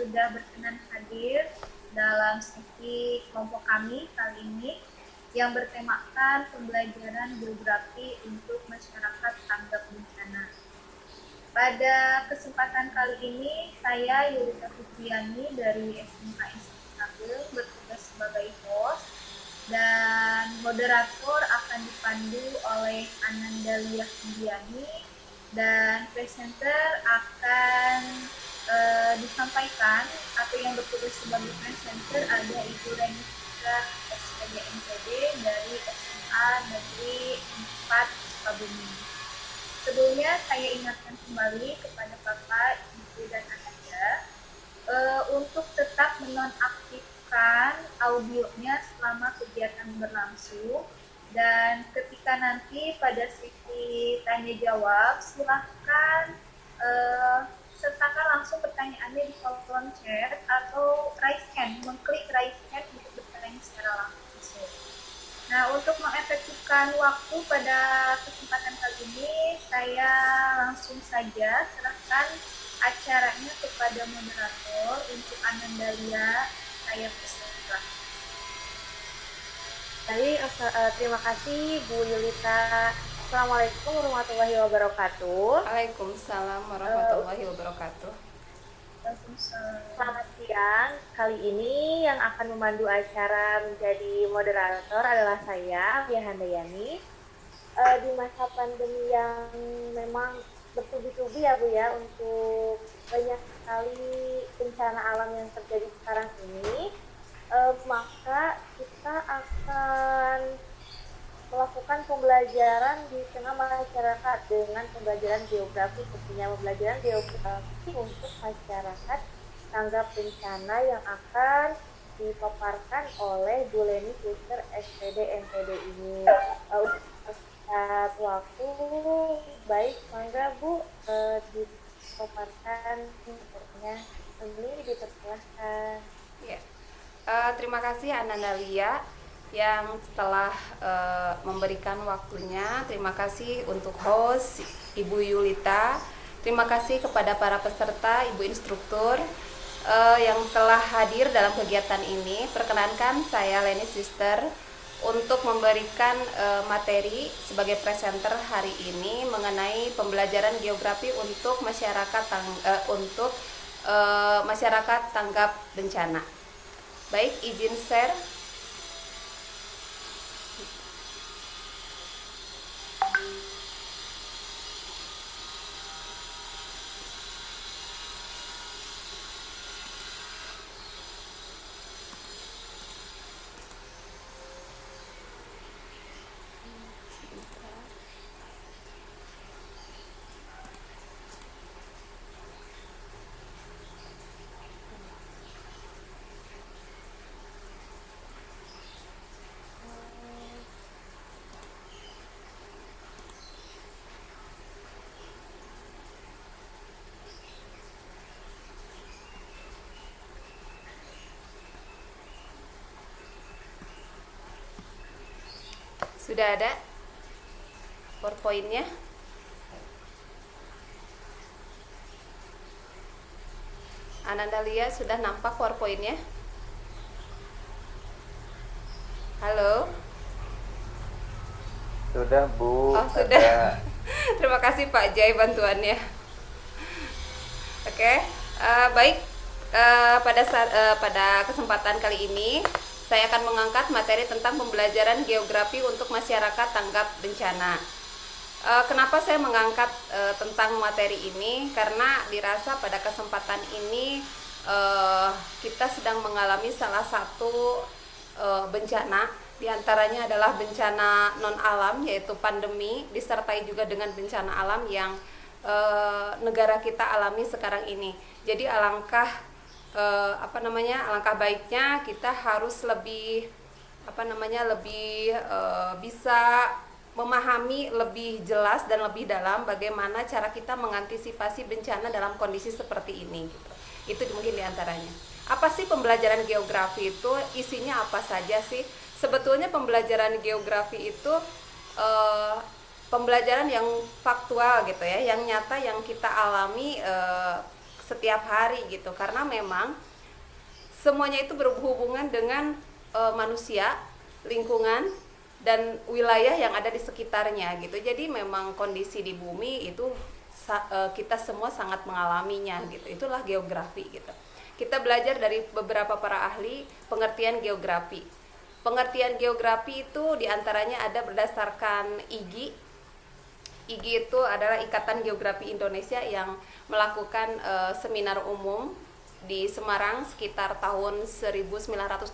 sudah berkenan hadir dalam sesi kelompok kami kali ini yang bertemakan pembelajaran geografi untuk masyarakat tanggap bencana. Pada kesempatan kali ini, saya Yulita Fitriani dari SMK Institut bertugas sebagai host dan moderator akan dipandu oleh Ananda Liyah Indiani dan presenter akan disampaikan atau yang bertugas sebagai presenter ada Ibu Reni Fitra SPD NPD dari SMA Negeri 4 Sukabumi. Sebelumnya saya ingatkan kembali kepada Bapak, Ibu, dan Ananda untuk tetap menonaktifkan audionya selama kegiatan berlangsung. Dan ketika nanti pada sesi tanya jawab, silahkan sertakan langsung pertanyaannya di kolom chat atau raise hand, mengklik raise hand untuk bertanya secara langsung. Nah, untuk mengefektifkan waktu pada kesempatan kali ini, saya langsung saja serahkan acaranya kepada moderator untuk Ananda Lia. Saya persilakan. Baik, terima kasih Bu Yulita. Assalamualaikum warahmatullahi wabarakatuh. Waalaikumsalam warahmatullahi wabarakatuh. Selamat siang. Kali ini yang akan memandu acara menjadi moderator adalah saya, Mia Handayani. Di masa pandemi yang memang bertubi-tubi ya Bu ya, untuk banyak sekali bencana alam yang terjadi sekarang ini, maka kita akan melakukan pembelajaran di tengah masyarakat dengan pembelajaran geografi, tentunya pembelajaran geografi untuk masyarakat tanggap bencana yang akan dipaparkan oleh Bu Leni Fitra SPD NPD ini. Saat waktu baik, mangga Bu dipaparkan materinya, ini dipersilahkan. Ya. Terima kasih Ananda Lia yang telah memberikan waktunya. Terima kasih untuk host Ibu Yulita. Terima kasih kepada para peserta, Ibu instruktur yang telah hadir dalam kegiatan ini. Perkenankan saya Leni Sister untuk memberikan materi sebagai presenter hari ini mengenai pembelajaran geografi untuk masyarakat masyarakat tanggap bencana. Baik, izin share. Sudah ada PowerPoint-nya? Ananda Lia, sudah nampak PowerPoint-nya? Halo? Sudah Bu. Oh, sudah. Terima kasih Pak Jai bantuannya. Oke, baik. Pada kesempatan kali ini saya akan mengangkat materi tentang pembelajaran geografi untuk masyarakat tanggap bencana. Kenapa saya mengangkat tentang materi ini? Karena dirasa pada kesempatan ini kita sedang mengalami salah satu bencana, diantaranya adalah bencana non alam yaitu pandemi, disertai juga dengan bencana alam yang negara kita alami sekarang ini. Jadi alangkah baiknya kita harus lebih bisa memahami lebih jelas dan lebih dalam bagaimana cara kita mengantisipasi bencana dalam kondisi seperti ini gitu. Itu mungkin diantaranya. Apa sih pembelajaran geografi itu? Isinya apa saja sih? Sebetulnya pembelajaran geografi itu pembelajaran yang faktual gitu ya, yang nyata, yang kita alami setiap hari gitu, karena memang semuanya itu berhubungan dengan manusia, lingkungan, dan wilayah yang ada di sekitarnya gitu. Jadi memang kondisi di bumi itu kita semua sangat mengalaminya gitu. Itulah geografi gitu. Kita belajar dari beberapa para ahli pengertian geografi. Pengertian geografi itu diantaranya ada berdasarkan IGI. IGI itu adalah Ikatan Geografi Indonesia yang melakukan seminar umum di Semarang sekitar tahun 1988,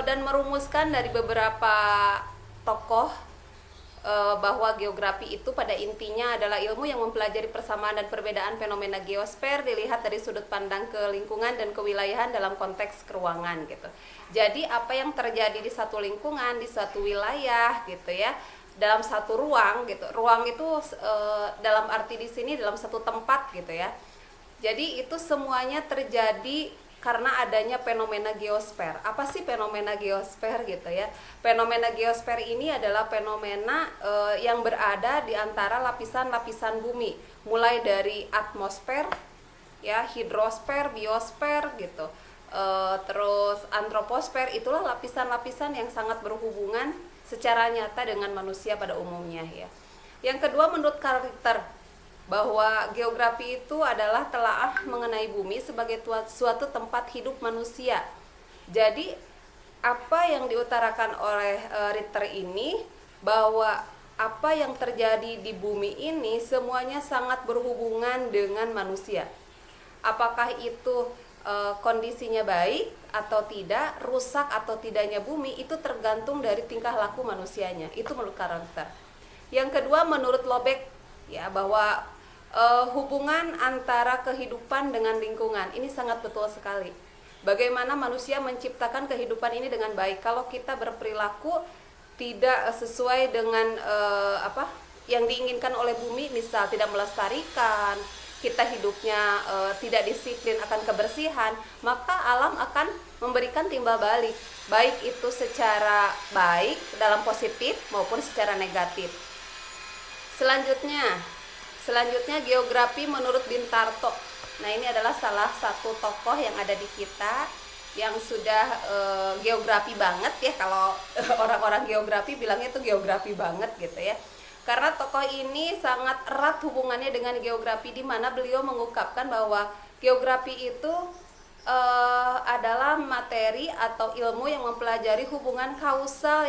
dan merumuskan dari beberapa tokoh bahwa geografi itu pada intinya adalah ilmu yang mempelajari persamaan dan perbedaan fenomena geosfer dilihat dari sudut pandang ke lingkungan dan kewilayahan dalam konteks keruangan gitu. Jadi apa yang terjadi di satu lingkungan, di suatu wilayah gitu ya, dalam satu ruang gitu. Ruang itu dalam arti di sini dalam satu tempat gitu ya. Jadi itu semuanya terjadi karena adanya fenomena geosfer. Apa sih fenomena geosfer gitu ya? Fenomena geosfer ini adalah fenomena yang berada di antara lapisan-lapisan bumi, mulai dari atmosfer, ya, hidrosfer, biosfer gitu. Terus antroposfer, itulah lapisan-lapisan yang sangat berhubungan secara nyata dengan manusia pada umumnya ya. Yang kedua, menurut karakter, bahwa geografi itu adalah telaah mengenai bumi sebagai suatu tempat hidup manusia. Jadi apa yang diutarakan oleh Ritter ini, bahwa apa yang terjadi di bumi ini semuanya sangat berhubungan dengan manusia. Apakah itu kondisinya baik atau tidak, rusak atau tidaknya bumi, itu tergantung dari tingkah laku manusianya. Itu menurut karakter. Yang kedua, menurut Lobeck ya, bahwa hubungan antara kehidupan dengan lingkungan ini sangat betul sekali. Bagaimana manusia menciptakan kehidupan ini dengan baik. Kalau kita berperilaku tidak sesuai dengan apa yang diinginkan oleh bumi, misal tidak melestarikan, kita hidupnya tidak disiplin akan kebersihan, maka alam akan memberikan timbal balik, baik itu secara baik dalam positif maupun secara negatif. Selanjutnya geografi menurut Bintarto. Nah, ini adalah salah satu tokoh yang ada di kita yang sudah geografi banget ya, kalau orang-orang geografi bilangnya itu geografi banget gitu ya. Karena tokoh ini sangat erat hubungannya dengan geografi, di mana beliau mengungkapkan bahwa geografi itu adalah materi atau ilmu yang mempelajari hubungan kausal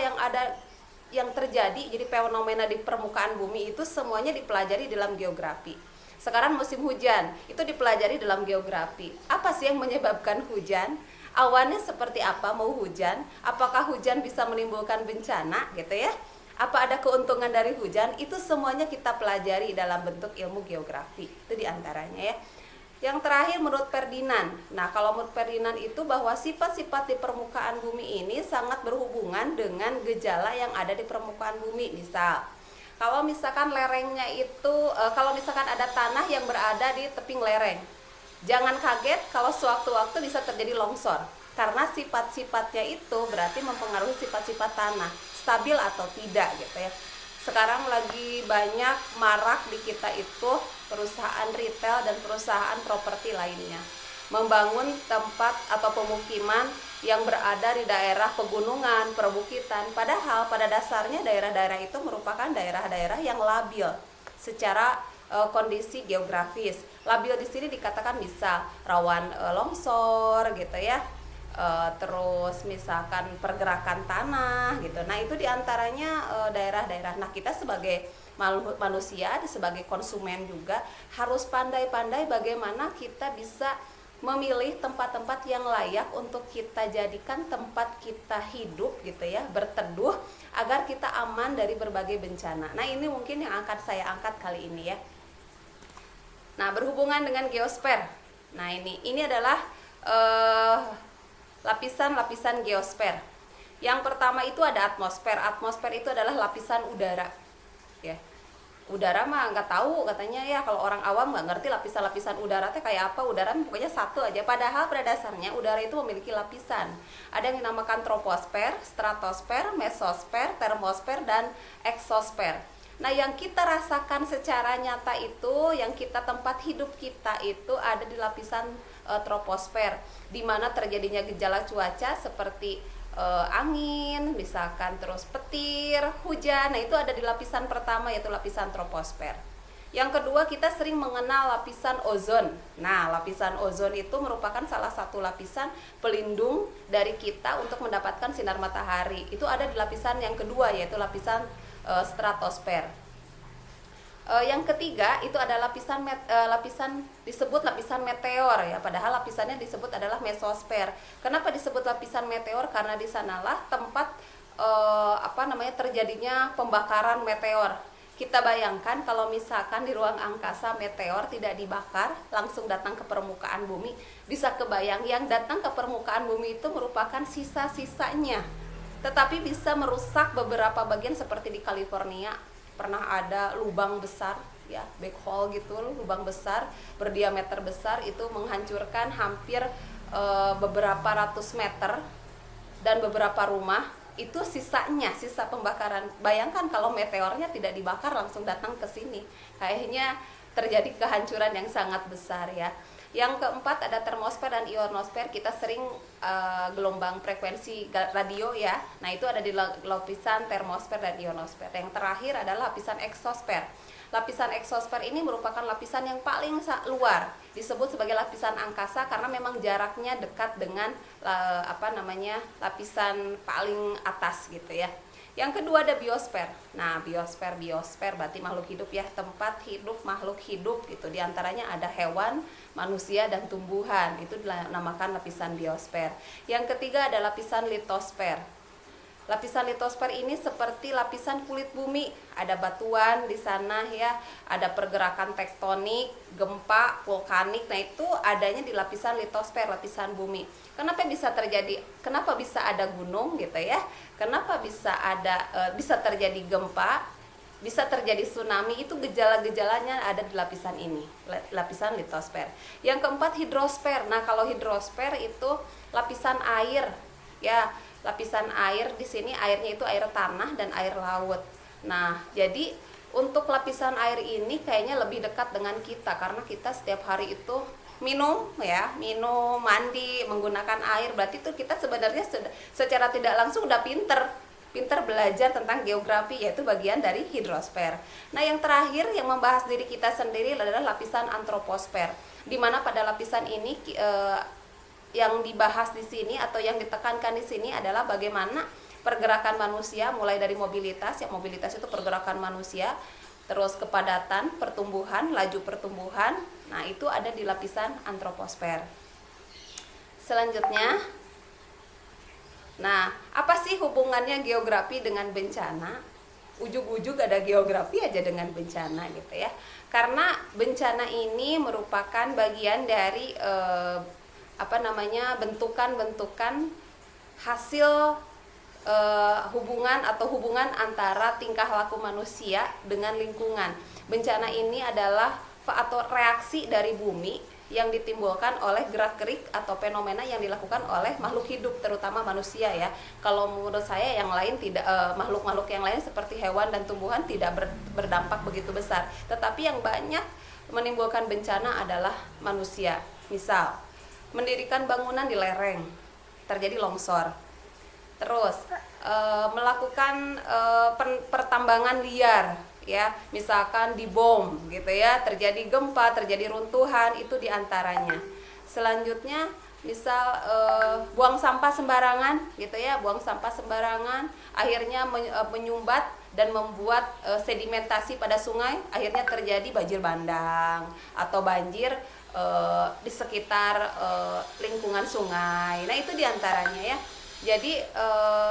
yang terjadi. Jadi fenomena di permukaan bumi itu semuanya dipelajari dalam geografi. Sekarang musim hujan, itu dipelajari dalam geografi. Apa sih yang menyebabkan hujan? Awannya seperti apa mau hujan? Apakah hujan bisa menimbulkan bencana gitu ya? Apa ada keuntungan dari hujan? Itu semuanya kita pelajari dalam bentuk ilmu geografi. Itu diantaranya ya. Yang terakhir menurut Ferdinand. Nah, kalau menurut Ferdinand itu bahwa sifat-sifat di permukaan bumi ini sangat berhubungan dengan gejala yang ada di permukaan bumi. Misal, kalau misalkan lerengnya itu, kalau misalkan ada tanah yang berada di teping lereng, jangan kaget kalau sewaktu-waktu bisa terjadi longsor. Karena sifat-sifatnya itu berarti mempengaruhi sifat-sifat tanah, stabil atau tidak gitu ya. Sekarang lagi banyak marak di kita itu perusahaan retail dan perusahaan properti lainnya membangun tempat atau pemukiman yang berada di daerah pegunungan, perbukitan. Padahal pada dasarnya daerah-daerah itu merupakan daerah-daerah yang labil secara kondisi geografis. Labil di sini dikatakan bisa rawan longsor gitu ya. Terus misalkan pergerakan tanah gitu. Nah, itu diantaranya daerah-daerah. Nah, kita sebagai manusia, sebagai konsumen juga harus pandai-pandai bagaimana kita bisa memilih tempat-tempat yang layak untuk kita jadikan tempat kita hidup gitu ya, berteduh, agar kita aman dari berbagai bencana. Nah, ini mungkin yang akan saya angkat kali ini ya. Nah, berhubungan dengan geosfer. Nah, ini adalah lapisan-lapisan geosfer. Yang pertama itu ada atmosfer. Atmosfer itu adalah lapisan udara. Ya. Udara mah nggak tahu katanya ya, kalau orang awam nggak ngerti lapisan-lapisan udara teh kayak apa. Udara pokoknya satu aja. Padahal pada dasarnya udara itu memiliki lapisan. Ada yang dinamakan troposfer, stratosfer, mesosfer, termosfer, dan eksosfer. Nah, yang kita rasakan secara nyata itu, yang kita tempat hidup kita itu ada di lapisan troposfer, di mana terjadinya gejala cuaca seperti angin, misalkan terus petir, hujan. Nah, itu ada di lapisan pertama, yaitu lapisan troposfer. Yang kedua, kita sering mengenal lapisan ozon. Nah, lapisan ozon itu merupakan salah satu lapisan pelindung dari kita untuk mendapatkan sinar matahari. Itu ada di lapisan yang kedua, yaitu lapisan stratosfer. Yang ketiga itu ada lapisan disebut lapisan meteor ya, padahal lapisannya disebut adalah mesosfer. Kenapa disebut lapisan meteor? Karena di sanalah tempat terjadinya pembakaran meteor. Kita bayangkan kalau misalkan di ruang angkasa meteor tidak dibakar, langsung datang ke permukaan bumi, bisa kebayang yang datang ke permukaan bumi itu merupakan sisa-sisanya. Tetapi bisa merusak beberapa bagian, seperti di California pernah ada lubang besar ya, black hole gitu, lubang besar berdiameter besar, itu menghancurkan hampir beberapa ratus meter dan beberapa rumah. Itu sisanya, sisa pembakaran. Bayangkan kalau meteornya tidak dibakar, langsung datang ke sini, kayaknya terjadi kehancuran yang sangat besar ya. Yang keempat ada termosfer dan ionosfer. Kita sering gelombang frekuensi radio ya. Nah, itu ada di lapisan termosfer dan ionosfer. Yang terakhir adalah lapisan eksosfer. Lapisan eksosfer ini merupakan lapisan yang paling luar, disebut sebagai lapisan angkasa karena memang jaraknya dekat dengan lapisan paling atas gitu ya. Yang kedua ada biosfer. Nah, biosfer berarti makhluk hidup ya, tempat hidup makhluk hidup gitu. Di antaranya ada hewan, manusia, dan tumbuhan. Itu dinamakan lapisan biosfer. Yang ketiga ada lapisan litosfer. Lapisan litosfer ini seperti lapisan kulit bumi, ada batuan di sana ya, ada pergerakan tektonik, gempa, vulkanik. Nah, itu adanya di lapisan litosfer, lapisan bumi. Kenapa bisa terjadi? Kenapa bisa ada gunung gitu ya? Kenapa bisa terjadi gempa? Bisa terjadi tsunami? Itu gejala-gejalanya ada di lapisan ini, lapisan litosfer. Yang keempat hidrosfer. Nah, kalau hidrosfer itu lapisan air ya. Lapisan air di sini, airnya itu air tanah dan air laut. Nah, jadi untuk lapisan air ini kayaknya lebih dekat dengan kita karena kita setiap hari itu minum, mandi menggunakan air. Berarti itu kita sebenarnya secara tidak langsung udah pinter belajar tentang geografi, yaitu bagian dari hidrosfer. Nah, yang terakhir yang membahas diri kita sendiri adalah lapisan antroposfer, di mana pada lapisan ini yang dibahas di sini atau yang ditekankan di sini adalah bagaimana pergerakan manusia, mulai dari mobilitas, yang mobilitas itu pergerakan manusia, terus kepadatan, pertumbuhan, laju pertumbuhan. Nah, itu ada di lapisan antroposfer. Selanjutnya, nah, apa sih hubungannya geografi dengan bencana? Ujug-ujug ada geografi aja dengan bencana gitu ya. Karena bencana ini merupakan bagian dari bentukan-bentukan hasil hubungan antara tingkah laku manusia dengan lingkungan. Bencana ini adalah atau reaksi dari bumi yang ditimbulkan oleh gerak-gerik atau fenomena yang dilakukan oleh makhluk hidup, terutama manusia ya. Kalau menurut saya yang lain tidak, makhluk-makhluk yang lain seperti hewan dan tumbuhan tidak berdampak begitu besar. Tetapi yang banyak menimbulkan bencana adalah manusia. Misal mendirikan bangunan di lereng, terjadi longsor. Terus melakukan pertambangan liar, ya, misalkan dibom, gitu ya, terjadi gempa, terjadi runtuhan, itu diantaranya. Selanjutnya, misal buang sampah sembarangan, gitu ya, buang sampah sembarangan, akhirnya menyumbat dan membuat sedimentasi pada sungai, akhirnya terjadi banjir bandang atau banjir di sekitar lingkungan sungai. Nah, itu diantaranya ya. Jadi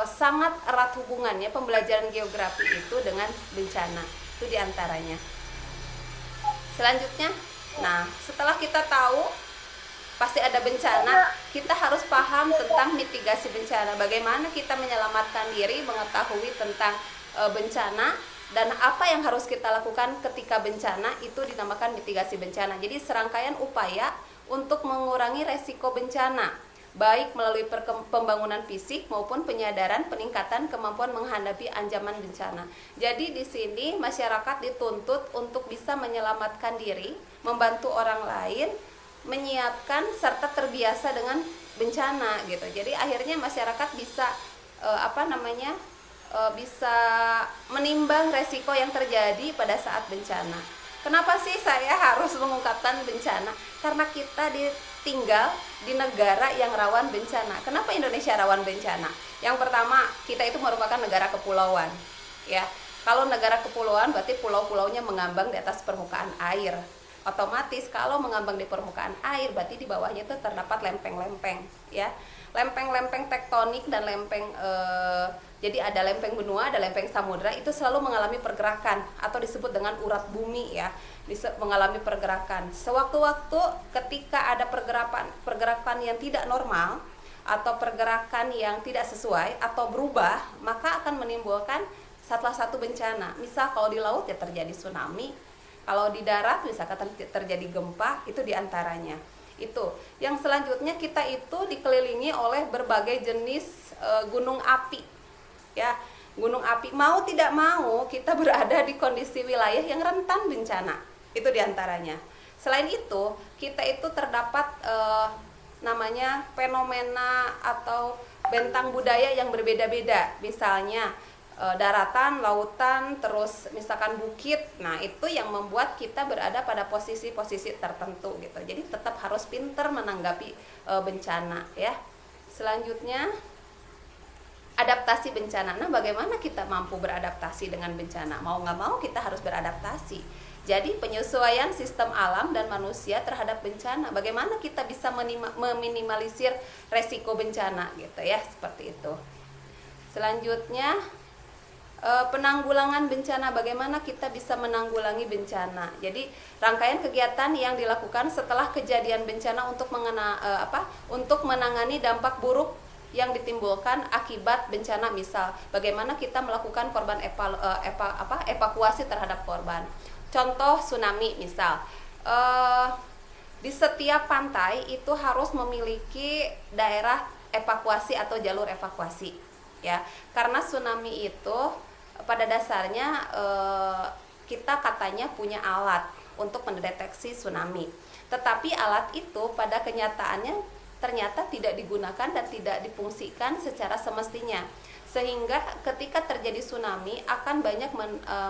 sangat erat hubungannya pembelajaran geografi itu dengan bencana. Itu diantaranya. Selanjutnya, nah, setelah kita tahu pasti ada bencana, kita harus paham tentang mitigasi bencana. Bagaimana kita menyelamatkan diri, mengetahui tentang bencana, dan apa yang harus kita lakukan ketika bencana, itu dinamakan mitigasi bencana. Jadi serangkaian upaya untuk mengurangi resiko bencana. baik melalui pembangunan fisik maupun penyadaran peningkatan kemampuan menghadapi ancaman bencana. Jadi di sini masyarakat dituntut untuk bisa menyelamatkan diri, membantu orang lain, menyiapkan serta terbiasa dengan bencana gitu. Jadi akhirnya masyarakat bisa bisa menimbang resiko yang terjadi pada saat bencana. Kenapa sih saya harus mengungkapkan bencana? Karena kita tinggal di negara yang rawan bencana. Kenapa Indonesia rawan bencana? Yang pertama, kita itu merupakan negara kepulauan, ya. Kalau negara kepulauan berarti pulau-pulaunya mengambang di atas permukaan air. Otomatis kalau mengambang di permukaan air berarti di bawahnya itu terdapat lempeng-lempeng, ya. Lempeng-lempeng tektonik dan lempeng jadi ada lempeng benua, ada lempeng samudra, itu selalu mengalami pergerakan atau disebut dengan urat bumi, ya, mengalami pergerakan. Sewaktu-waktu ketika ada pergerakan yang tidak normal atau pergerakan yang tidak sesuai atau berubah, maka akan menimbulkan salah satu bencana. Misal kalau di laut ya terjadi tsunami, kalau di darat misalkan terjadi gempa, itu diantaranya. Itu. Yang selanjutnya kita itu dikelilingi oleh berbagai jenis gunung api. Ya, gunung api, mau tidak mau kita berada di kondisi wilayah yang rentan bencana. Itu diantaranya. Selain itu, kita itu terdapat namanya fenomena atau bentang budaya yang berbeda-beda. Misalnya daratan, lautan, terus misalkan bukit. Nah, itu yang membuat kita berada pada posisi-posisi tertentu gitu. Jadi tetap harus pintar menanggapi bencana, ya. Selanjutnya adaptasi bencana. Nah, bagaimana kita mampu beradaptasi dengan bencana? Mau nggak mau kita harus beradaptasi. Jadi penyesuaian sistem alam dan manusia terhadap bencana. Bagaimana kita bisa meminimalisir resiko bencana gitu ya, seperti itu. Selanjutnya penanggulangan bencana. Bagaimana kita bisa menanggulangi bencana? Jadi rangkaian kegiatan yang dilakukan setelah kejadian bencana untuk untuk menangani dampak buruk yang ditimbulkan akibat bencana. Misal bagaimana kita melakukan evakuasi terhadap korban. Contoh tsunami misal, di setiap pantai itu harus memiliki daerah evakuasi atau jalur evakuasi, ya. Karena tsunami itu pada dasarnya kita katanya punya alat untuk mendeteksi tsunami, tetapi alat itu pada kenyataannya ternyata tidak digunakan dan tidak difungsikan secara semestinya, sehingga ketika terjadi tsunami akan banyak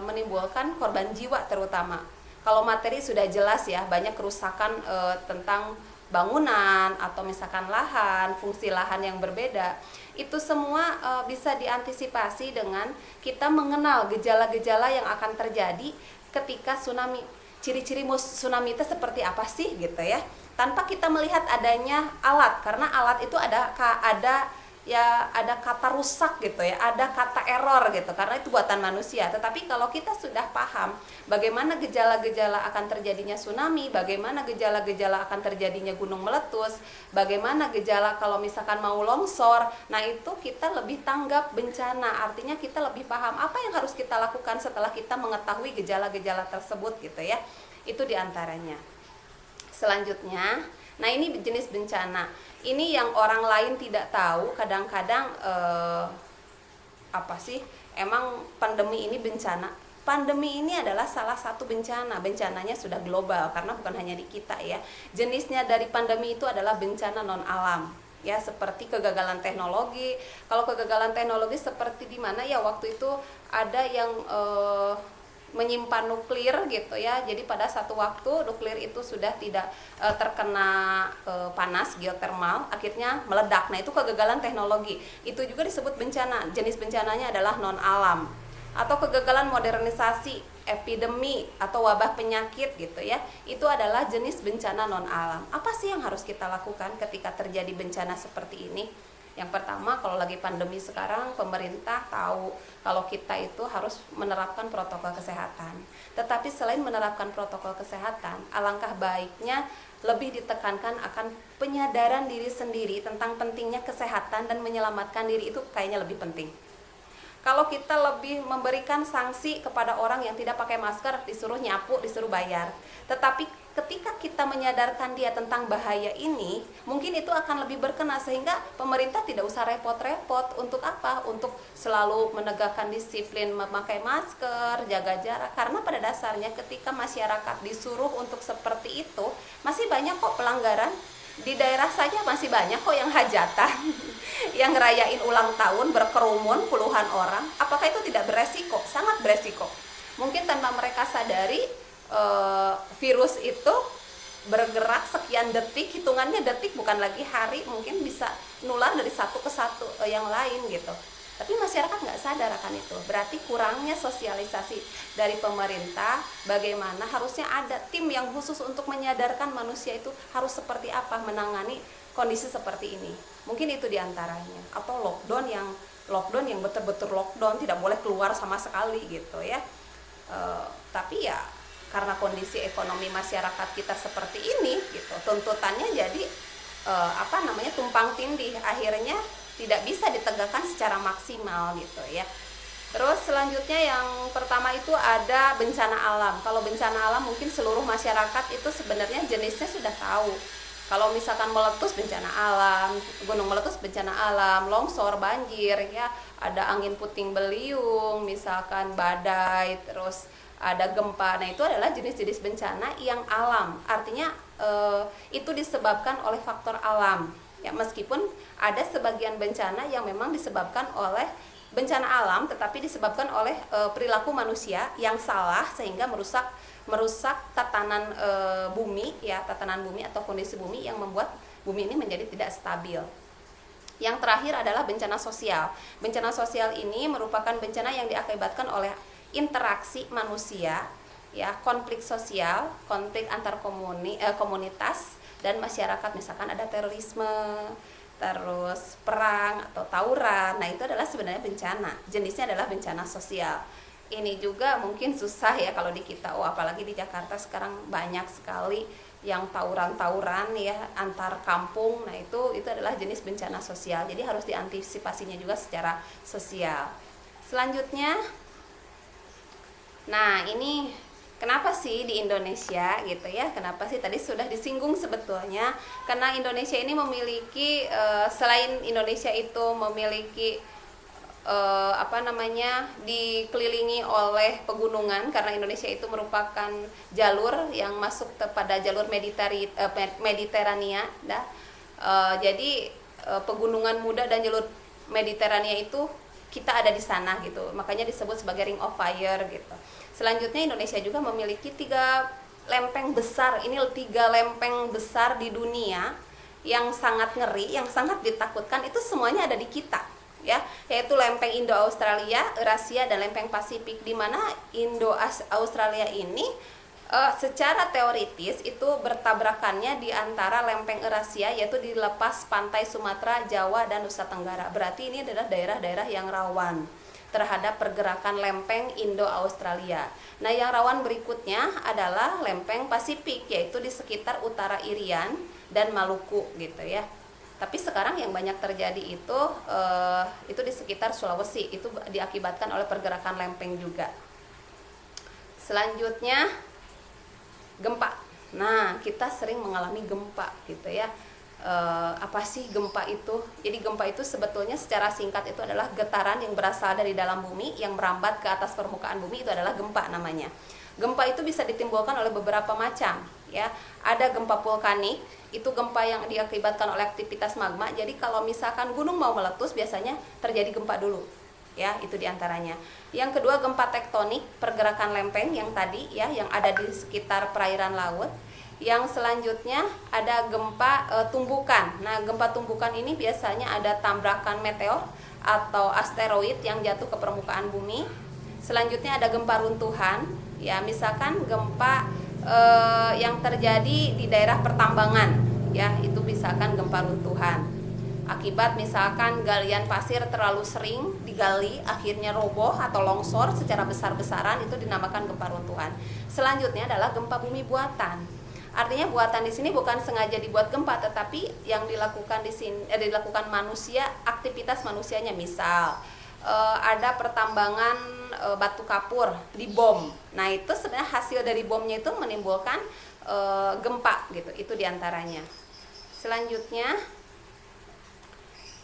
menimbulkan korban jiwa terutama. Kalau materi sudah jelas ya, banyak kerusakan tentang bangunan atau misalkan lahan, fungsi lahan yang berbeda. Itu semua bisa diantisipasi dengan kita mengenal gejala-gejala yang akan terjadi ketika tsunami. Ciri-ciri tsunami itu seperti apa sih gitu ya, tanpa kita melihat adanya alat, karena alat itu ada kata rusak gitu ya, ada kata error gitu, karena itu buatan manusia. Tetapi kalau kita sudah paham bagaimana gejala-gejala akan terjadinya tsunami, bagaimana gejala-gejala akan terjadinya gunung meletus, bagaimana gejala kalau misalkan mau longsor, nah itu kita lebih tanggap bencana. Artinya kita lebih paham apa yang harus kita lakukan setelah kita mengetahui gejala-gejala tersebut gitu ya. Itu diantaranya. Selanjutnya, nah ini jenis bencana. Ini yang orang lain tidak tahu. Kadang-kadang emang pandemi ini bencana. Pandemi ini adalah salah satu bencana. Bencananya sudah global karena bukan hanya di kita ya. Jenisnya dari pandemi itu adalah bencana non alam. Ya, seperti kegagalan teknologi. Kalau kegagalan teknologi seperti di mana ya, waktu itu ada yang menyimpan nuklir gitu ya. Jadi pada satu waktu nuklir itu sudah tidak terkena panas geotermal, akhirnya meledak. Nah, itu kegagalan teknologi. Itu juga disebut bencana. Jenis bencananya adalah non alam. Atau kegagalan modernisasi, epidemi atau wabah penyakit gitu ya. Itu adalah jenis bencana non alam. Apa sih yang harus kita lakukan ketika terjadi bencana seperti ini? Yang pertama, kalau lagi pandemi sekarang, pemerintah tahu kalau kita itu harus menerapkan protokol kesehatan. Tetapi selain menerapkan protokol kesehatan, alangkah baiknya lebih ditekankan akan penyadaran diri sendiri tentang pentingnya kesehatan dan menyelamatkan diri, itu kayaknya lebih penting. Kalau kita lebih memberikan sanksi kepada orang yang tidak pakai masker, disuruh nyapu, disuruh bayar. Tetapi ketika kita menyadarkan dia tentang bahaya ini, mungkin itu akan lebih berkena, sehingga pemerintah tidak usah repot-repot untuk apa? Untuk selalu menegakkan disiplin memakai masker, jaga jarak. Karena pada dasarnya ketika masyarakat disuruh untuk seperti itu, masih banyak kok pelanggaran. Di daerah saja masih banyak kok yang hajatan, yang ngerayain ulang tahun berkerumun puluhan orang. Apakah itu tidak beresiko? Sangat beresiko. Mungkin tanpa mereka sadari, virus itu bergerak sekian detik, hitungannya detik bukan lagi hari, mungkin bisa nular dari satu ke satu yang lain gitu. Tapi masyarakat nggak sadar akan itu. Berarti kurangnya sosialisasi dari pemerintah, bagaimana harusnya ada tim yang khusus untuk menyadarkan manusia itu harus seperti apa menangani kondisi seperti ini. Mungkin itu diantaranya. Atau lockdown yang betul-betul lockdown, tidak boleh keluar sama sekali gitu ya. Tapi ya karena kondisi ekonomi masyarakat kita seperti ini gitu, tuntutannya jadi tumpang tindih, akhirnya tidak bisa ditegakkan secara maksimal gitu ya. Terus selanjutnya yang pertama itu ada bencana alam. Kalau bencana alam mungkin seluruh masyarakat itu sebenarnya jenisnya sudah tahu. Kalau misalkan meletus bencana alam, gunung meletus bencana alam, longsor, banjir ya, ada angin puting beliung, misalkan badai, terus ada gempa. Nah, itu adalah jenis-jenis bencana yang alam. Artinya itu disebabkan oleh faktor alam. Ya, meskipun ada sebagian bencana yang memang disebabkan oleh bencana alam, tetapi disebabkan oleh perilaku manusia yang salah sehingga merusak tatanan bumi ya, tatanan bumi atau kondisi bumi yang membuat bumi ini menjadi tidak stabil. Yang terakhir adalah bencana sosial. Bencana sosial ini merupakan bencana yang diakibatkan oleh interaksi manusia ya, konflik sosial, konflik antar komunitas dan masyarakat, misalkan ada terorisme, terus perang atau tawuran. Nah, itu adalah sebenarnya bencana. Jenisnya adalah bencana sosial. Ini juga mungkin susah ya kalau di kita, apalagi di Jakarta sekarang banyak sekali yang tawuran-tawuran ya antar kampung. Nah, itu adalah jenis bencana sosial. Jadi harus diantisipasinya juga secara sosial. Selanjutnya, nah ini kenapa sih di Indonesia gitu ya? Kenapa sih tadi sudah disinggung sebetulnya? Karena Indonesia ini memiliki selain Indonesia itu memiliki dikelilingi oleh pegunungan, karena Indonesia itu merupakan jalur yang masuk pada jalur Mediterania. Jadi pegunungan muda dan jalur Mediterania itu kita ada di sana gitu. Makanya disebut sebagai Ring of Fire gitu. Selanjutnya Indonesia juga memiliki 3 lempeng besar. Ini 3 lempeng besar di dunia yang sangat ngeri, yang sangat ditakutkan. Itu semuanya ada di kita, ya. Yaitu lempeng Indo-Australia, Eurasia, dan lempeng Pasifik. Di mana Indo-Australia ini secara teoritis itu bertabrakannya di antara lempeng Eurasia, yaitu di lepas pantai Sumatera, Jawa, dan Nusa Tenggara. Berarti ini adalah daerah-daerah yang rawan terhadap pergerakan lempeng Indo-Australia. Nah, yang rawan berikutnya adalah lempeng Pasifik, yaitu di sekitar utara Irian dan Maluku gitu ya. Tapi sekarang yang banyak terjadi itu di sekitar Sulawesi, itu diakibatkan oleh pergerakan lempeng juga. Selanjutnya gempa. Nah, kita sering mengalami gempa gitu ya. Apa sih gempa itu? Jadi gempa itu sebetulnya secara singkat itu adalah getaran yang berasal dari dalam bumi yang merambat ke atas permukaan bumi, itu adalah gempa namanya. Gempa itu bisa ditimbulkan oleh beberapa macam ya. Ada gempa vulkanik, itu gempa yang diakibatkan oleh aktivitas magma. Jadi kalau misalkan gunung mau meletus biasanya terjadi gempa dulu. Ya, itu diantaranya. Yang kedua gempa tektonik, pergerakan lempeng yang tadi ya, yang ada di sekitar perairan laut. Yang selanjutnya ada gempa tumbukan. Nah, gempa tumbukan ini biasanya ada tabrakan meteor atau asteroid yang jatuh ke permukaan bumi. Selanjutnya ada gempa runtuhan. Ya, misalkan gempa yang terjadi di daerah pertambangan. Ya, itu misalkan gempa runtuhan. Akibat misalkan galian pasir terlalu sering digali, akhirnya roboh atau longsor secara besar-besaran, itu dinamakan gempa runtuhan. Selanjutnya adalah gempa bumi buatan. Artinya buatan di sini bukan sengaja dibuat gempa, tetapi yang dilakukan di sini dilakukan manusia, aktivitas manusianya. Misal ada pertambangan batu kapur dibom. Nah itu sebenarnya hasil dari bomnya itu menimbulkan gempa gitu. Itu diantaranya. Selanjutnya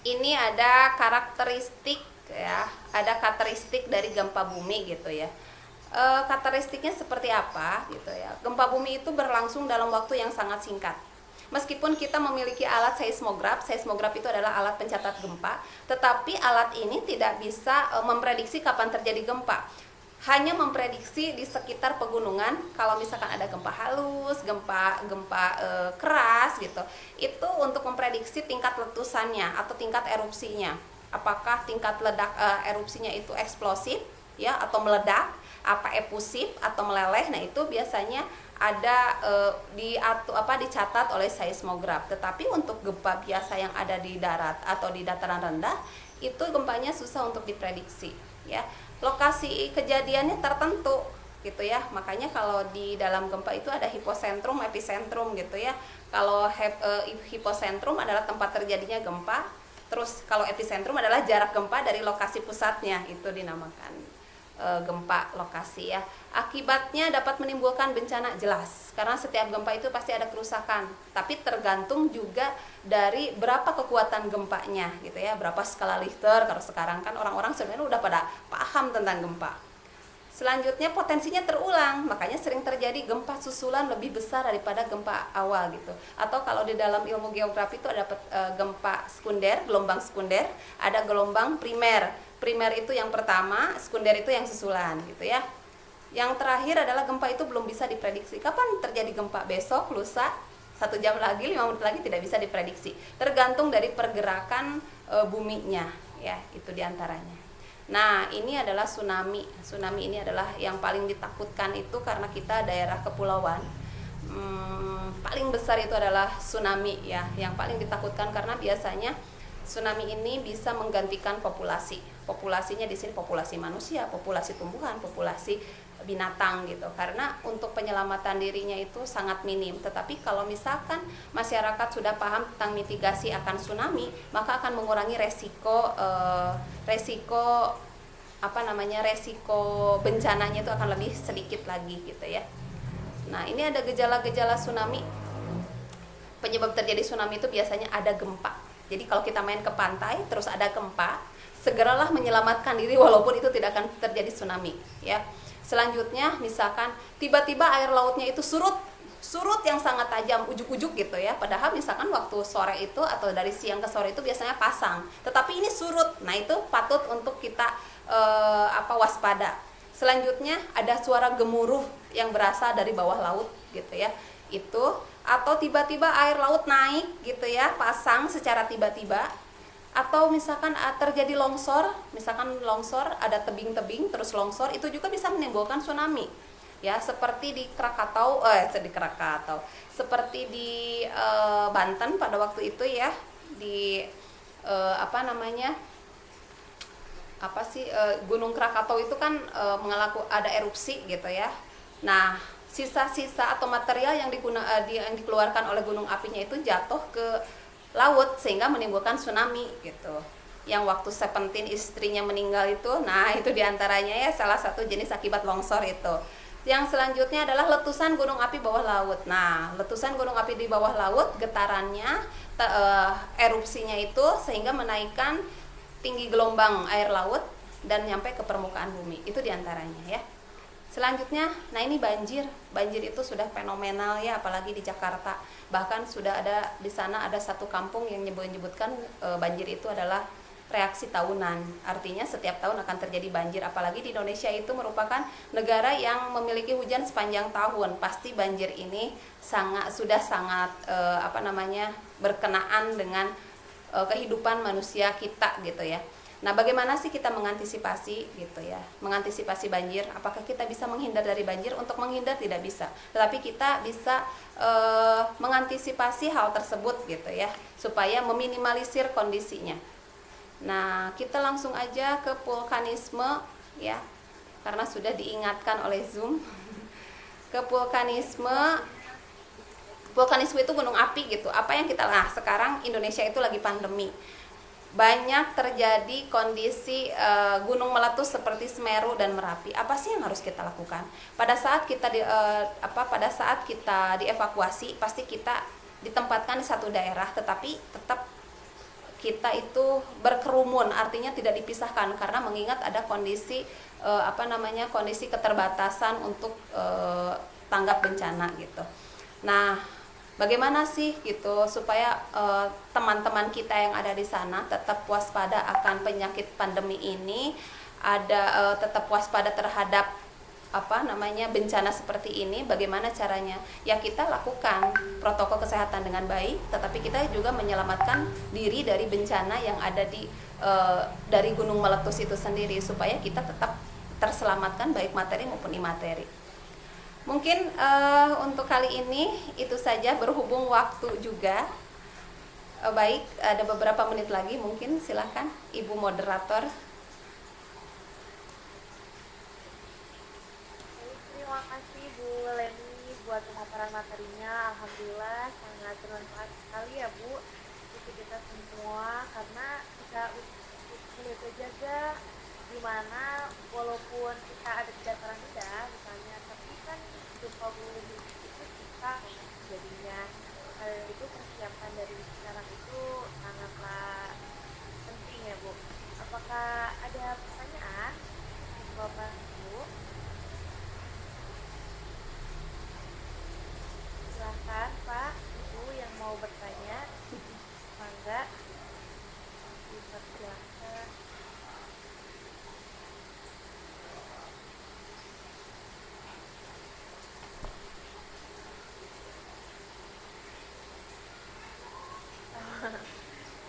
ini ada karakteristik ya, ada karakteristik dari gempa bumi gitu ya. Karakteristiknya seperti apa gitu ya. Gempa bumi itu berlangsung dalam waktu yang sangat singkat. Meskipun kita memiliki alat seismograf itu adalah alat pencatat gempa, tetapi alat ini tidak bisa memprediksi kapan terjadi gempa. Hanya memprediksi di sekitar pegunungan, kalau misalkan ada gempa halus, gempa keras gitu. Itu untuk memprediksi tingkat letusannya atau tingkat erupsinya. Apakah tingkat erupsinya itu eksplosif ya atau meledak, apa efusif atau meleleh. Nah, itu biasanya ada dicatat oleh seismograf. Tetapi untuk gempa biasa yang ada di darat atau di dataran rendah, itu gempanya susah untuk diprediksi ya. Lokasi kejadiannya tertentu gitu ya. Makanya kalau di dalam gempa itu ada hiposentrum, epicentrum gitu ya. Kalau hiposentrum adalah tempat terjadinya gempa, terus kalau epicentrum adalah jarak gempa dari lokasi pusatnya, itu dinamakan gempa lokasi ya. Akibatnya dapat menimbulkan bencana jelas, karena setiap gempa itu pasti ada kerusakan, tapi tergantung juga dari berapa kekuatan gempanya gitu ya, berapa skala Richter. Kalau sekarang kan orang-orang sebenarnya udah pada paham tentang gempa. Selanjutnya potensinya terulang, makanya sering terjadi gempa susulan lebih besar daripada gempa awal gitu. Atau kalau di dalam ilmu geografi itu ada gempa sekunder, gelombang sekunder, ada gelombang primer. Primer itu yang pertama, sekunder itu yang susulan gitu ya. Yang terakhir adalah gempa itu belum bisa diprediksi. Kapan terjadi gempa? Besok, lusa, 1 jam lagi, 5 menit lagi, tidak bisa diprediksi. Tergantung dari pergerakan buminya ya, itu diantaranya. Nah, ini adalah tsunami. Tsunami ini adalah yang paling ditakutkan itu karena kita daerah kepulauan. Paling besar itu adalah tsunami ya, yang paling ditakutkan karena biasanya tsunami ini bisa menggantikan populasi. Populasinya di sini populasi manusia, populasi tumbuhan, populasi binatang gitu. Karena untuk penyelamatan dirinya itu sangat minim. Tetapi kalau misalkan masyarakat sudah paham tentang mitigasi akan tsunami, maka akan mengurangi resiko bencananya itu akan lebih sedikit lagi gitu ya. Nah, ini ada gejala-gejala tsunami. Penyebab terjadi tsunami itu biasanya ada gempa. Jadi kalau kita main ke pantai terus ada gempa, segeralah menyelamatkan diri walaupun itu tidak akan terjadi tsunami ya. Selanjutnya misalkan tiba-tiba air lautnya itu surut yang sangat tajam, ujuk-ujuk gitu ya. Padahal misalkan waktu sore itu atau dari siang ke sore itu biasanya pasang, tetapi ini surut. Nah, itu patut untuk kita waspada. Selanjutnya ada suara gemuruh yang berasal dari bawah laut gitu ya. Itu atau tiba-tiba air laut naik gitu ya, pasang secara tiba-tiba. Atau misalkan terjadi longsor, ada tebing-tebing terus longsor, itu juga bisa menimbulkan tsunami. Ya, seperti di Krakatau, seperti di Banten pada waktu itu ya, di Gunung Krakatau itu kan ada erupsi gitu ya. Nah, sisa-sisa atau material yang dikeluarkan oleh gunung apinya itu jatuh ke laut sehingga menimbulkan tsunami gitu. Yang waktu Seventeen istrinya meninggal itu, nah itu diantaranya ya salah satu jenis akibat longsor itu. Yang selanjutnya adalah letusan gunung api bawah laut. Nah, letusan gunung api di bawah laut, getarannya, erupsinya itu sehingga menaikkan tinggi gelombang air laut dan nyampe ke permukaan bumi. Itu diantaranya ya. Selanjutnya, nah ini banjir. Banjir itu sudah fenomenal ya, apalagi di Jakarta. Bahkan sudah ada di sana ada satu kampung yang menyebutkan banjir itu adalah reaksi tahunan. Artinya setiap tahun akan terjadi banjir. Apalagi di Indonesia itu merupakan negara yang memiliki hujan sepanjang tahun. Pasti banjir ini sudah sangat berkenaan dengan kehidupan manusia kita gitu ya. Nah, bagaimana sih kita mengantisipasi gitu ya? Mengantisipasi banjir, apakah kita bisa menghindar dari banjir? Untuk menghindar tidak bisa, tetapi kita bisa mengantisipasi hal tersebut gitu ya, supaya meminimalisir kondisinya. Nah, kita langsung aja ke vulkanisme ya, karena sudah diingatkan oleh Zoom. Ke vulkanisme itu gunung api gitu. Apa yang sekarang Indonesia itu lagi pandemi. banyak terjadi kondisi gunung meletus seperti Semeru dan Merapi. Apa sih yang harus kita lakukan? Pada saat kita pada saat kita dievakuasi, pasti kita ditempatkan di satu daerah, tetapi tetap kita itu berkerumun, artinya tidak dipisahkan karena mengingat ada kondisi kondisi keterbatasan untuk tanggap bencana gitu. Nah, bagaimana sih gitu supaya teman-teman kita yang ada di sana tetap waspada akan penyakit pandemi ini, tetap waspada terhadap bencana seperti ini. Bagaimana caranya? Ya kita lakukan protokol kesehatan dengan baik, tetapi kita juga menyelamatkan diri dari bencana yang ada dari gunung meletus itu sendiri supaya kita tetap terselamatkan baik materi maupun imateri. Mungkin untuk kali ini itu saja, berhubung waktu juga. Baik, ada beberapa menit lagi, mungkin silakan Ibu moderator. Terima kasih Bu Leni buat pemaparan materinya. Alhamdulillah sangat bermanfaat sekali ya Bu untuk kita semua, karena bisa untuk jaga dimana walaupun kita ada di dataran rendah misalnya, tapi kan gempa bumi itu kita jadinya itu persiapan dari sekarang itu sangatlah penting ya Bu. Apakah ada pertanyaan Bapak Bu? Silahkan Pak Ibu yang mau bertanya, mangga dipersilahkan.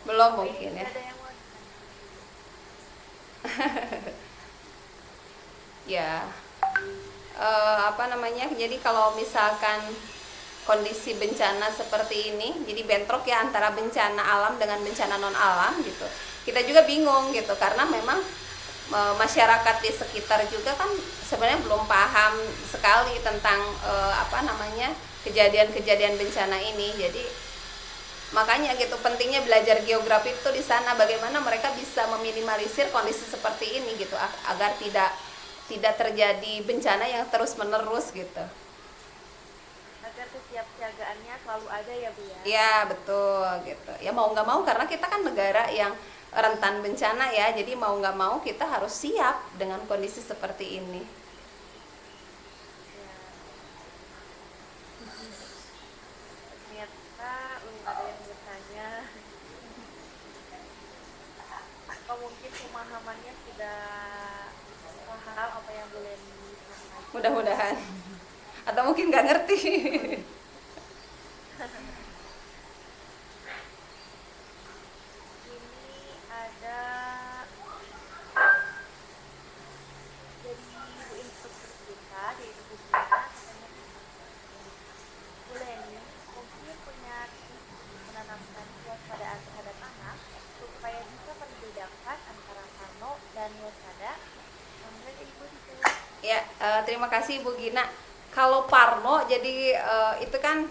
Belum mungkin ya. Ada yang mau Ya, jadi kalau misalkan kondisi bencana seperti ini, jadi bentrok ya antara bencana alam dengan bencana non alam gitu. Kita juga bingung gitu karena memang masyarakat di sekitar juga kan sebenarnya belum paham sekali tentang kejadian-kejadian bencana ini. Jadi makanya gitu pentingnya belajar geografi itu di sana, bagaimana mereka bisa meminimalisir kondisi seperti ini gitu agar tidak terjadi bencana yang terus-menerus gitu. agar kesiapsiagaannya selalu ada ya Bu ya? Ya betul gitu. Ya mau nggak mau karena kita kan negara yang rentan bencana ya, jadi mau nggak mau kita harus siap dengan kondisi seperti ini. Ya. Ternyata ada yang bertanya. Atau mungkin pemahamannya sudah paham apa yang boleh disampaikan. Mudah-mudahan. Atau mungkin nggak ngerti. Ini ada dari ibu instruktur kita, di ibu Gina, katanya Bu Leni mungkin punya tips menanamkan kewaspadaan terhadap anak supaya bisa membedakan antara parno dan waspada. Mungkin ibu dijawab. Ya, terima kasih Bu Gina. Kalau parno jadi itu kan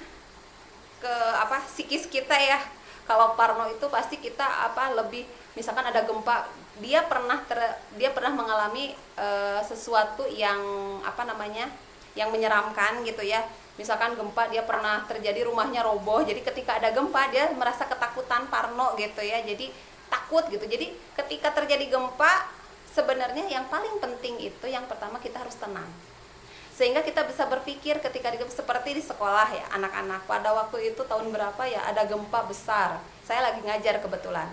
psikis kita ya. Kalau parno itu pasti kita lebih, misalkan ada gempa, dia pernah mengalami sesuatu yang yang menyeramkan gitu ya. Misalkan gempa, dia pernah terjadi rumahnya roboh, jadi ketika ada gempa dia merasa ketakutan, parno gitu ya, jadi takut gitu. Jadi ketika terjadi gempa, sebenarnya yang paling penting itu yang pertama kita harus tenang, sehingga kita bisa berpikir ketika seperti di sekolah ya, anak-anak pada waktu itu tahun berapa ya, ada gempa besar, saya lagi ngajar kebetulan,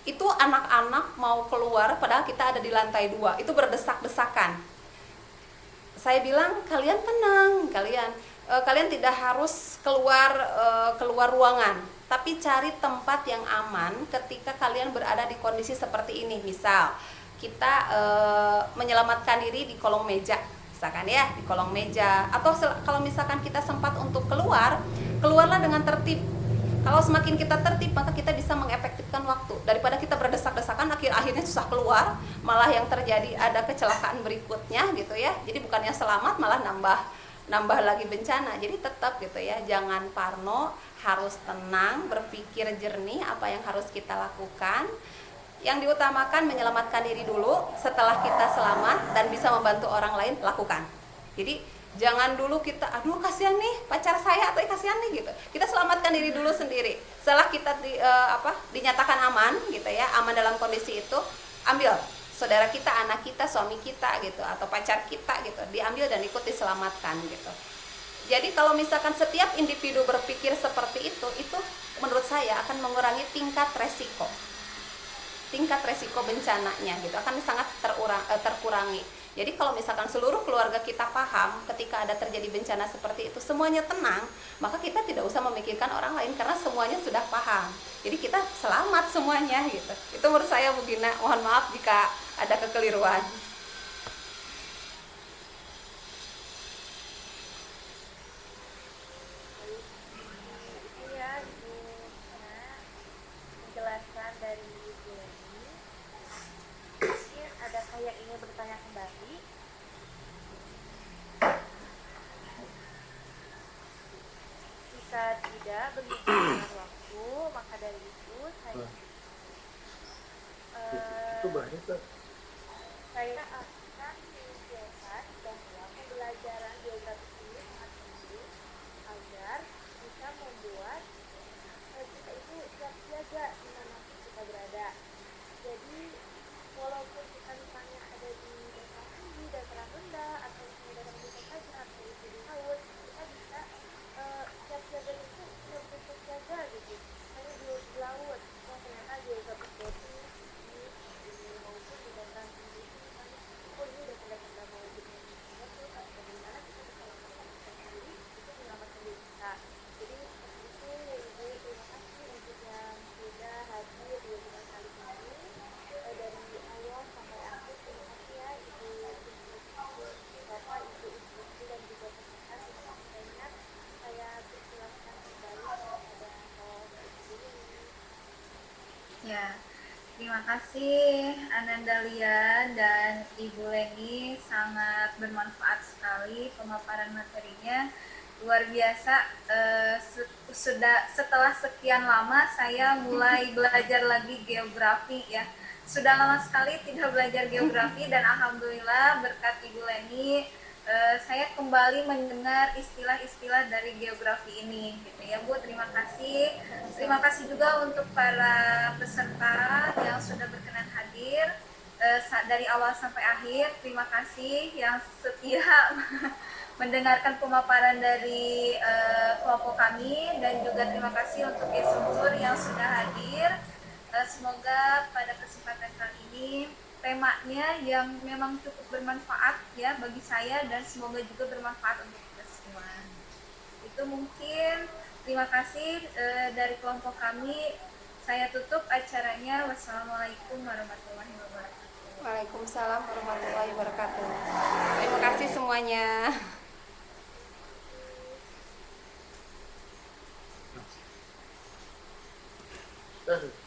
itu anak-anak mau keluar padahal kita ada di lantai 2, itu berdesak-desakan. Saya bilang kalian tenang, kalian tidak harus keluar ruangan, tapi cari tempat yang aman ketika kalian berada di kondisi seperti ini. Misal kita menyelamatkan diri di kolong meja, misalkan ya, di kolong meja, atau kalau misalkan kita sempat untuk keluarlah dengan tertib. Kalau semakin kita tertib, maka kita bisa mengefektifkan waktu daripada kita berdesak-desakan, akhirnya susah keluar, malah yang terjadi ada kecelakaan berikutnya gitu ya. Jadi bukannya selamat, malah nambah lagi bencana. Jadi tetap gitu ya, jangan parno, harus tenang, berpikir jernih apa yang harus kita lakukan. Yang diutamakan menyelamatkan diri dulu, setelah kita selamat dan bisa membantu orang lain, lakukan. Jadi jangan dulu kita, aduh kasihan nih pacar saya atau kasihan nih gitu. Kita selamatkan diri dulu sendiri. Setelah kita dinyatakan aman gitu ya, aman dalam kondisi itu, ambil saudara kita, anak kita, suami kita gitu, atau pacar kita gitu, diambil dan ikut diselamatkan gitu. Jadi kalau misalkan setiap individu berpikir seperti itu menurut saya akan mengurangi tingkat resiko bencananya gitu, akan sangat terkurangi. Jadi kalau misalkan seluruh keluarga kita paham ketika ada terjadi bencana seperti itu, semuanya tenang, maka kita tidak usah memikirkan orang lain karena semuanya sudah paham. Jadi kita selamat semuanya gitu. Itu menurut saya Bu Gina. Mohon maaf jika ada kekeliruan. Itu ya Ibu Hana, penjelasan dari Ibu Leni. Mungkin adakah yang ingin bertanya kembali? Jika tidak, berhubung dengan waktu, maka dari itu saya saya akan menjelaskan bahwa pembelajaran geografi ini sangat penting agar bisa membuat kita itu siap siaga dimanapun kita berada. Jadi walaupun kita misalnya ada di dataran tinggi, dataran rendah, atau misalnya dataran biasa saja, atau itu di laut, kita bisa siap siaga itu benar-benar siap siaga gitu. Misalnya di laut, oh ternyata geografi ini maupun di dataran tinggi itu misalnya, oh ini udah tanda-tanda mau benar-benar tuh, atau gimana kita bisa lakukan kita sendiri, itu menyelamatkan diri kita. Jadi seperti itu ya Ibu, terima kasih untuk yang sudah hadir di webinar kali ini. Dari awal sampai akhir, terima kasih ya Ibu Bapak, Ibu dan juga peserta. Terima kasih banyak. Saya persilahkan kembali kepada Ibu Leni. Ya, terima kasih Anandalia dan Ibu Leni, sangat bermanfaat sekali pemaparan materinya. Luar biasa. Setelah sekian lama saya mulai belajar lagi geografi ya. Sudah lama sekali tidak belajar geografi dan alhamdulillah berkat Ibu Leni saya kembali mendengar istilah-istilah dari geografi ini gitu ya Bu. Terima kasih. Terima kasih juga untuk para peserta yang sudah berkenan hadir dari awal sampai akhir. Terima kasih yang setia mendengarkan pemaparan dari kelompok kami, dan juga terima kasih untuk gestur yang sudah hadir. Semoga pada kesempatan kali ini temanya yang memang cukup bermanfaat ya bagi saya, dan semoga juga bermanfaat untuk kita semua. Itu mungkin. Terima kasih dari kelompok kami. Saya tutup acaranya. Wassalamualaikum warahmatullahi wabarakatuh. Waalaikumsalam warahmatullahi wabarakatuh. Terima kasih semuanya. Terima kasih.